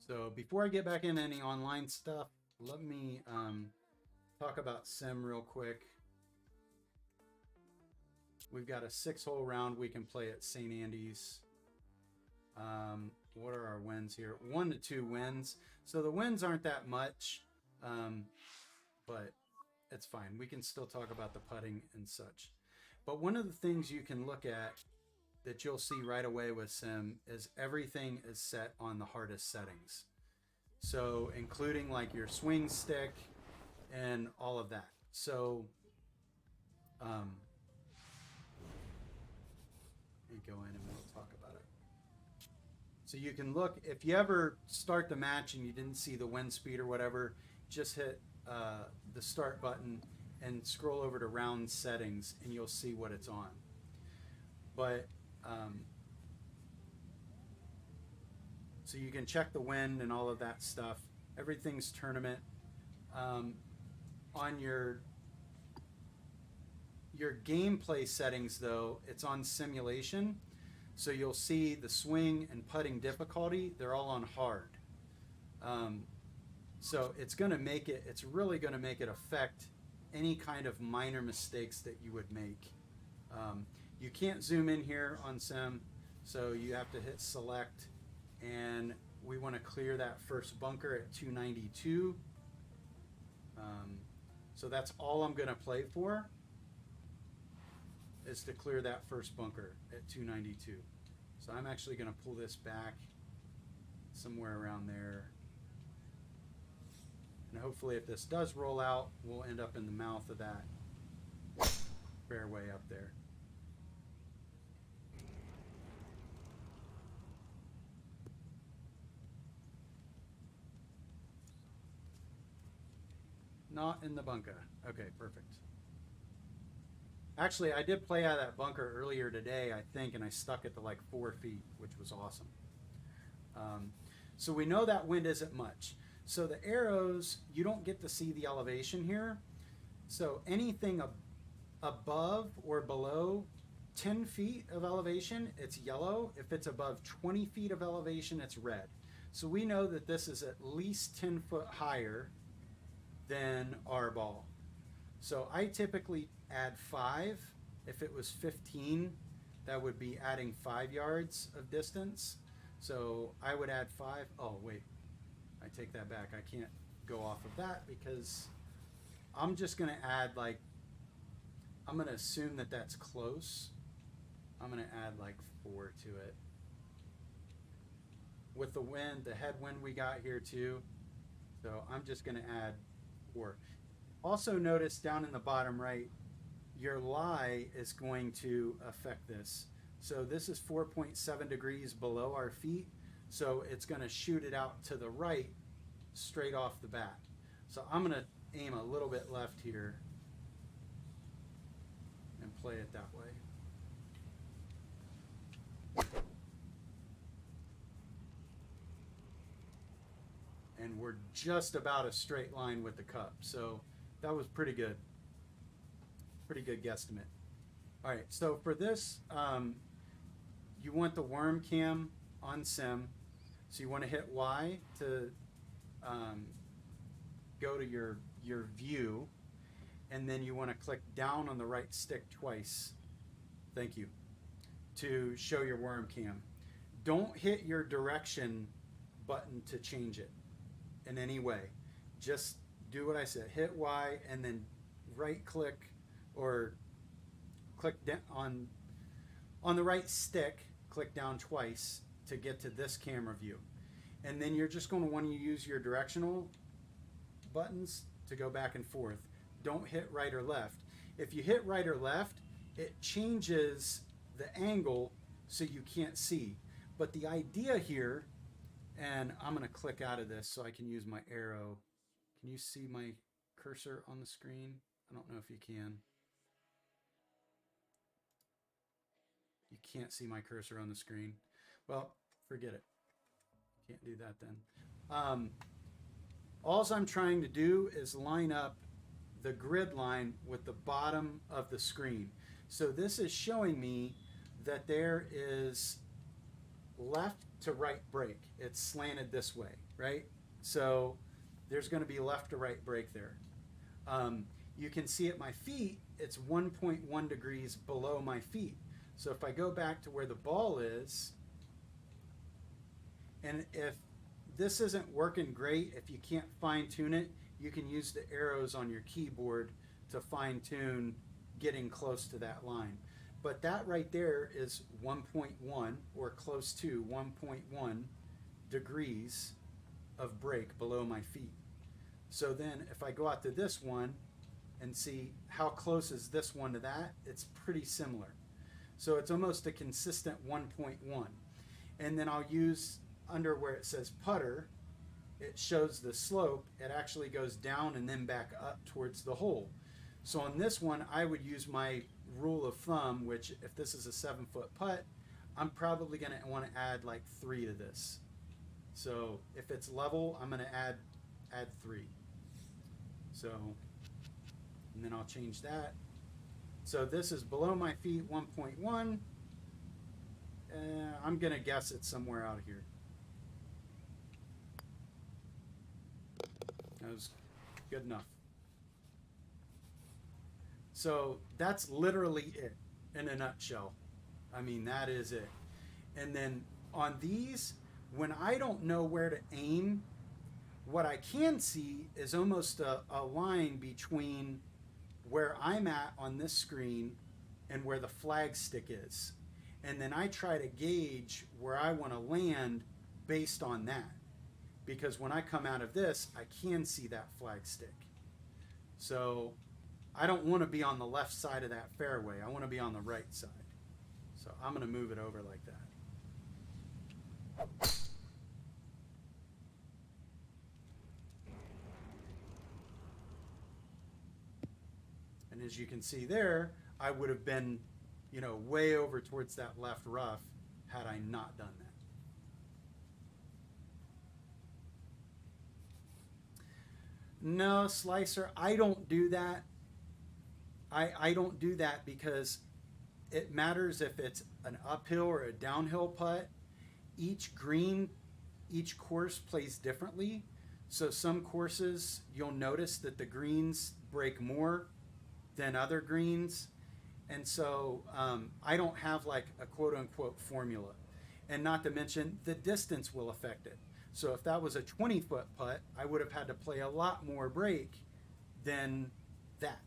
So before I get back into any online stuff, let me talk about sim real quick. We've got a 6-hole round we can play at St. Andy's. What are our wins here? 1 to 2 wins. So the wins aren't that much, but it's fine. We can still talk about the putting and such. But one of the things you can look at that you'll see right away with sim is everything is set on the hardest settings. So including like your swing stick and all of that. So let me go in and we'll talk about it. So you can look, if you ever start the match and you didn't see the wind speed or whatever, just hit the start button and scroll over to round settings and you'll see what it's on. But so you can check the wind and all of that stuff. Everything's tournament. On your gameplay settings though, it's on simulation. So you'll see the swing and putting difficulty, they're all on hard. So it's going to make it, it's really going to make it affect any kind of minor mistakes that you would make. You can't zoom in here on sim, so you have to hit select, and we want to clear that first bunker at 292. So that's all I'm going to play for, is to clear that first bunker at 292. So I'm actually going to pull this back somewhere around there. And hopefully if this does roll out, we'll end up in the mouth of that fairway up there. Not in the bunker. Okay, perfect. Actually, I did play out of that bunker earlier today, I think, and I stuck it to like 4 feet, which was awesome. So we know that wind isn't much. So the arrows, you don't get to see the elevation here. So anything above or below 10 feet of elevation, it's yellow. If it's above 20 feet of elevation, it's red. So we know that this is at least 10 foot higher than our ball. So I typically add 5. If it was 15, that would be adding 5 yards of distance. So I would add 5. Oh, wait. I take that back. I can't go off of that because I'm just going to add like, I'm going to assume that that's close. I'm going to add like 4 to it. With the wind, the headwind we got here too. So I'm just going to add 4. Also notice down in the bottom right, your lie is going to affect this. So this is 4.7 degrees below our feet. So it's going to shoot it out to the right straight off the bat. So I'm going to aim a little bit left here and play it that way. And we're just about a straight line with the cup. So that was pretty good. Pretty good guesstimate. All right, so for this, you want the worm cam on sim. So you want to hit Y to go to your view, and then you want to click down on the right stick twice. Thank you. To show your worm cam. Don't hit your direction button to change it in any way. Just do what I said. Hit Y and then right click or click down on the right stick, click down twice to get to this camera view. And then you're just going to want to use your directional buttons to go back and forth. Don't hit right or left. If you hit right or left, it changes the angle so you can't see. But the idea here, and I'm going to click out of this so I can use my arrow. Can you see my cursor on the screen? I don't know if you can. You can't see my cursor on the screen. Well, forget it. Can't do that then. All I'm trying to do is line up the grid line with the bottom of the screen. So this is showing me that there is left to right break. It's slanted this way. right? So there's going to be left to right break there. You can see at my feet, it's 1.1 degrees below my feet. So if I go back to where the ball is, and if this isn't working great, if you can't fine tune it, you can use the arrows on your keyboard to fine tune getting close to that line. But that right there is 1.1 or close to 1.1 degrees of break below my feet. So then if I go out to this one and see how close is this one to that, it's pretty similar. So it's almost a consistent 1.1. And then I'll use under where it says putter, it shows the slope. It actually goes down and then back up towards the hole. So on this one, I would use my rule of thumb, which if this is a 7-foot putt, I'm probably going to want to add like 3 to this. So if it's level, I'm going to add 3. So, and then I'll change that. So this is below my feet, 1.1. I'm going to guess it's somewhere out here. That was good enough. So that's literally it in a nutshell. I mean, that is it. And then on these, when I don't know where to aim, what I can see is almost a line between where I'm at on this screen and where the flag stick is. And then I try to gauge where I want to land based on that. Because when I come out of this, I can see that flag stick. So I don't want to be on the left side of that fairway. I want to be on the right side. So I'm going to move it over like that. And as you can see there, I would have been, you know, way over towards that left rough had I not done that. No, slicer, I don't do that. I don't do that because it matters if it's an uphill or a downhill putt. Each green, each course plays differently. So some courses, you'll notice that the greens break more than other greens. And so I don't have like a quote unquote formula. And not to mention the distance will affect it. So if that was a 20-foot putt, I would have had to play a lot more break than that.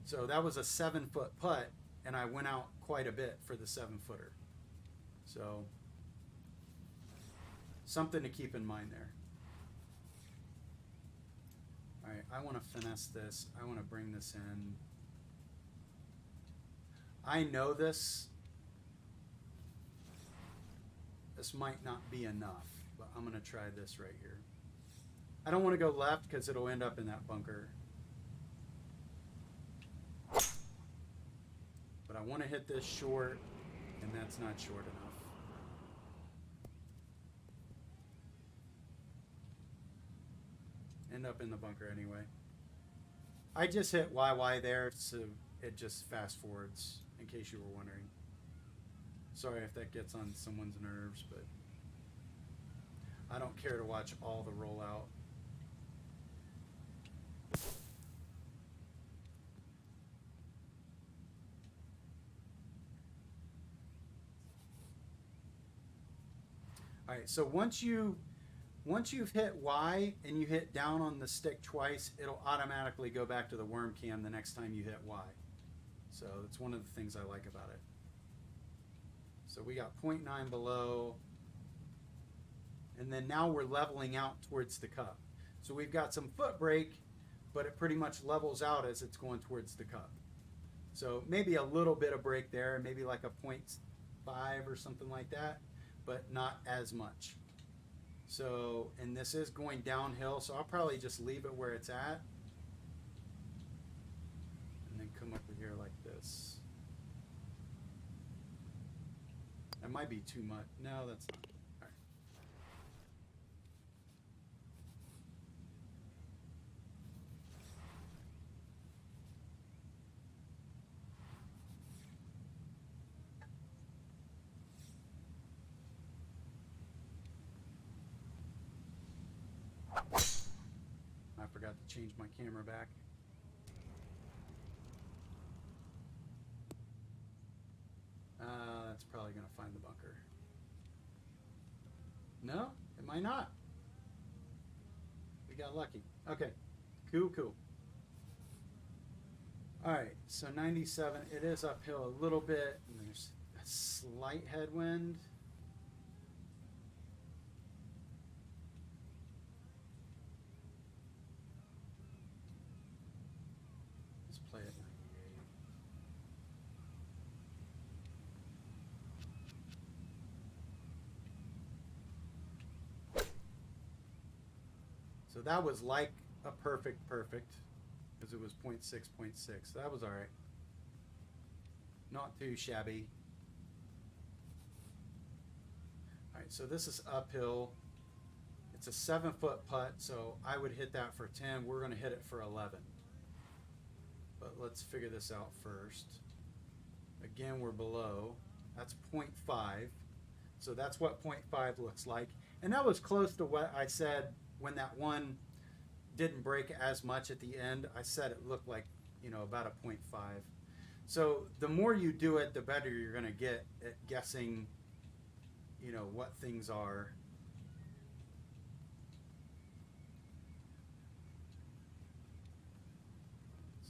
So that was a 7-foot putt, and I went out quite a bit for the 7-footer. So something to keep in mind there. All right, I want to finesse this. I want to bring this in. I know this. This might not be enough, but I'm going to try this right here. I don't want to go left because it'll end up in that bunker. But I want to hit this short, and that's not short enough. End up in the bunker anyway. I just hit YY there, so it just fast forwards, in case you were wondering. Sorry if that gets on someone's nerves, but I don't care to watch all the rollout. All right, so once you've hit Y and you hit down on the stick twice, it'll automatically go back to the worm cam the next time you hit Y. So it's one of the things I like about it. So we got 0.9 below, and then now we're leveling out towards the cup. So we've got some foot brake, but it pretty much levels out as it's going towards the cup. So maybe a little bit of break there, maybe like a 0.5 or something like that, but not as much. So, and this is going downhill, so I'll probably just leave it where it's at, and then come over here like this. That might be too much. No, that's not. All right. forgot to change my camera back. That's probably going to find the bunker. No, it might not. We got lucky. Okay, cool. All right, so 97, it is uphill a little bit, and there's a slight headwind. Let's play it 98. So that was like a perfect, because it was 0.6. That was all right. Not too shabby. All right, so this is uphill. It's a 7-foot putt, so I would hit that for 10. We're going to hit it for 11. But let's figure this out first. Again, we're below. That's 0.5. So that's what 0.5 looks like. And that was close to what I said when that one didn't break as much at the end. I said it looked like, about a 0.5. So the more you do it, the better you're going to get at guessing, what things are.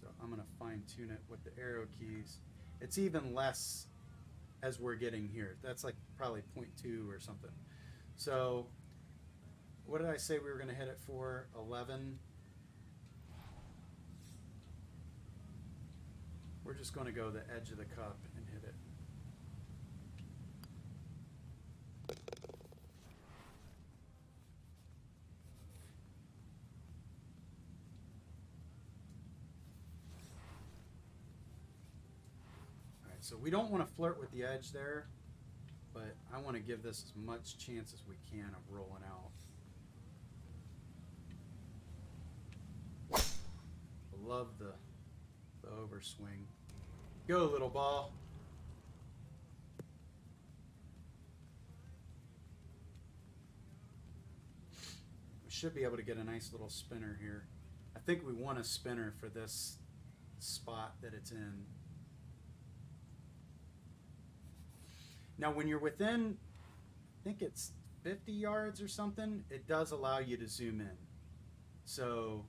So I'm going to fine tune it with the arrow keys. It's even less as we're getting here. That's like probably 0.2 or something. So what did I say we were going to hit it for? 11. We're just going to go the edge of the cup and hit it. All right, so we don't want to flirt with the edge there, but I want to give this as much chance as we can of rolling out. Love the overswing. Go, little ball. We should be able to get a nice little spinner here. I think we want a spinner for this spot that it's in. Now, when you're within, I think it's 50 yards or something, it does allow you to zoom in. So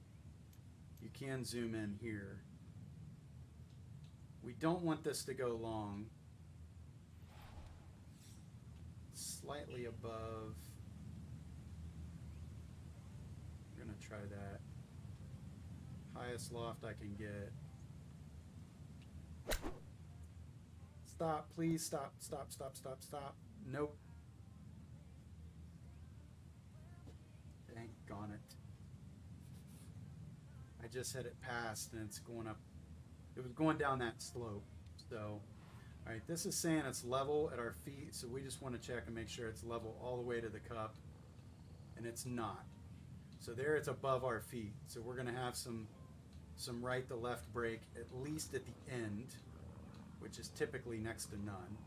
you can zoom in here. We don't want this to go long. Slightly above. We're going to try that. Highest loft I can get. Stop, please, stop. Nope. Dang on it. I just hit it past and it's going up. It was going down that slope. So, all right, this is saying it's level at our feet, so we just want to check and make sure it's level all the way to the cup, and it's not. So there it's above our feet. So we're going to have some right to left break, at least at the end, which is typically next to none.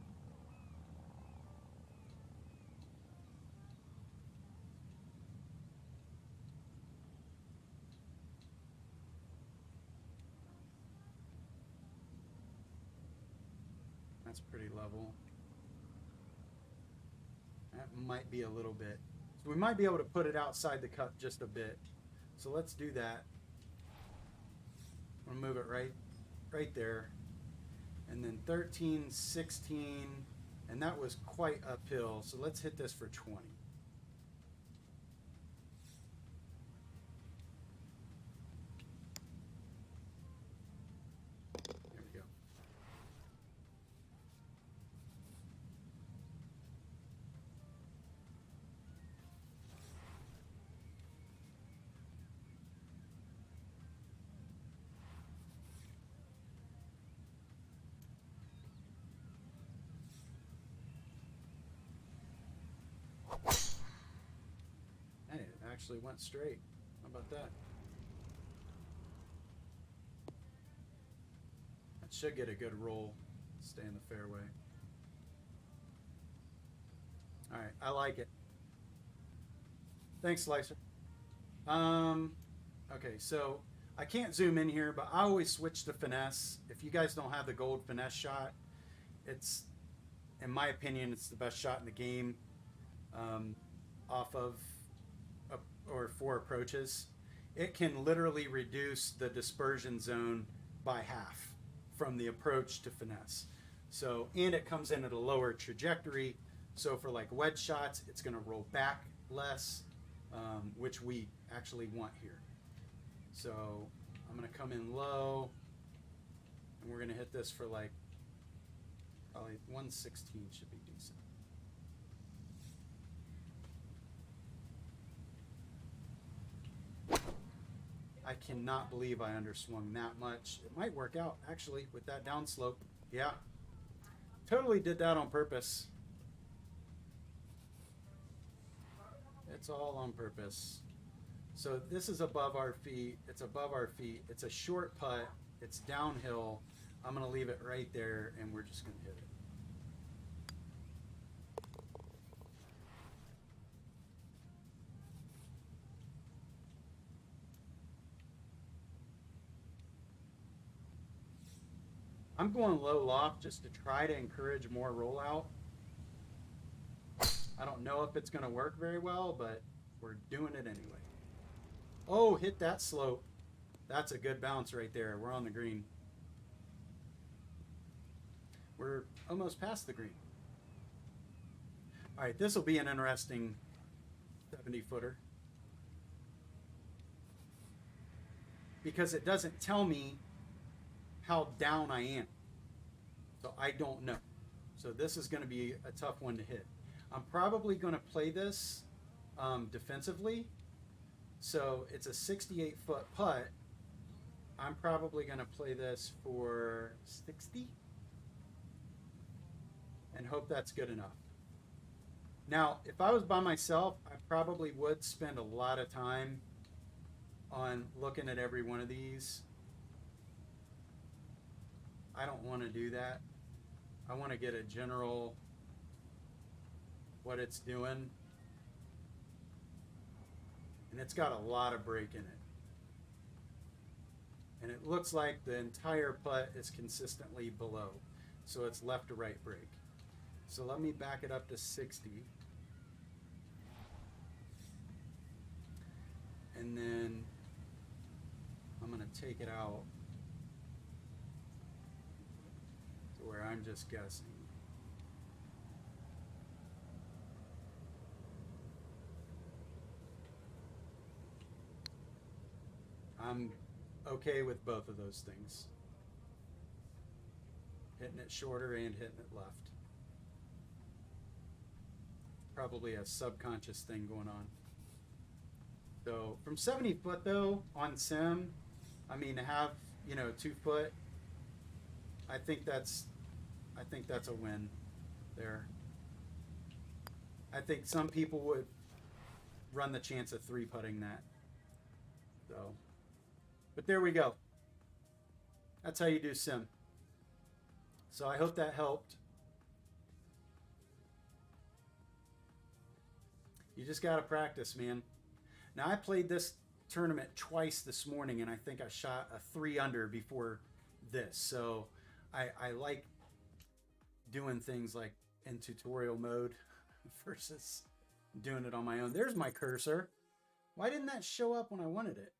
That's pretty level. That might be a little bit. So we might be able to put it outside the cup just a bit. So let's do that. I'm gonna move it right there. And then 13, 16, and that was quite uphill. So let's hit this for 20. There we go. Hey, it actually went straight. How about that? That should get a good roll. Stay in the fairway. All right, I like it. Thanks, Slicer. Okay, so I can't zoom in here, but I always switch to finesse. If you guys don't have the gold finesse shot, it's, in my opinion, it's the best shot in the game, um, off of or for approaches. It can literally reduce the dispersion zone by half from the approach to finesse. So, and it comes in at a lower trajectory. So for like wedge shots, it's going to roll back less, which we actually want here. So I'm going to come in low, and we're going to hit this for like probably 116 should be decent. I cannot believe I underswung that much. It might work out actually with that downslope. Yeah, totally did that on purpose. It's all on purpose. So this is above our feet. It's above our feet. It's a short putt. It's downhill. I'm going to leave it right there, and we're just going to hit it. I'm going low loft just to try to encourage more rollout. I don't know if it's going to work very well, but we're doing it anyway. Oh, hit that slope. That's a good bounce right there. We're on the green. We're almost past the green. All right, this will be an interesting 70-footer. Because it doesn't tell me how down I am. So I don't know. So this is going to be a tough one to hit. I'm probably going to play this defensively. So it's a 68-foot putt. I'm probably going to play this for 60 and hope that's good enough. Now, if I was by myself, I probably would spend a lot of time on looking at every one of these. I don't want to do that. I want to get a general what it's doing. And it's got a lot of break in it. And it looks like the entire putt is consistently below. So it's left to right break. So let me back it up to 60. And then I'm going to take it out to where I'm just guessing. I'm okay with both of those things. Hitting it shorter and hitting it left. Probably a subconscious thing going on. So from 70 foot though, on sim, I mean to have, 2 foot, I think that's a win there. I think some people would run the chance of 3-putting that. So, but there we go. That's how you do sim. So I hope that helped. You just got to practice, man. Now, I played this tournament twice this morning, and I think I shot a 3 under before this. So I like doing things like in tutorial mode versus doing it on my own. There's my cursor. Why didn't that show up when I wanted it?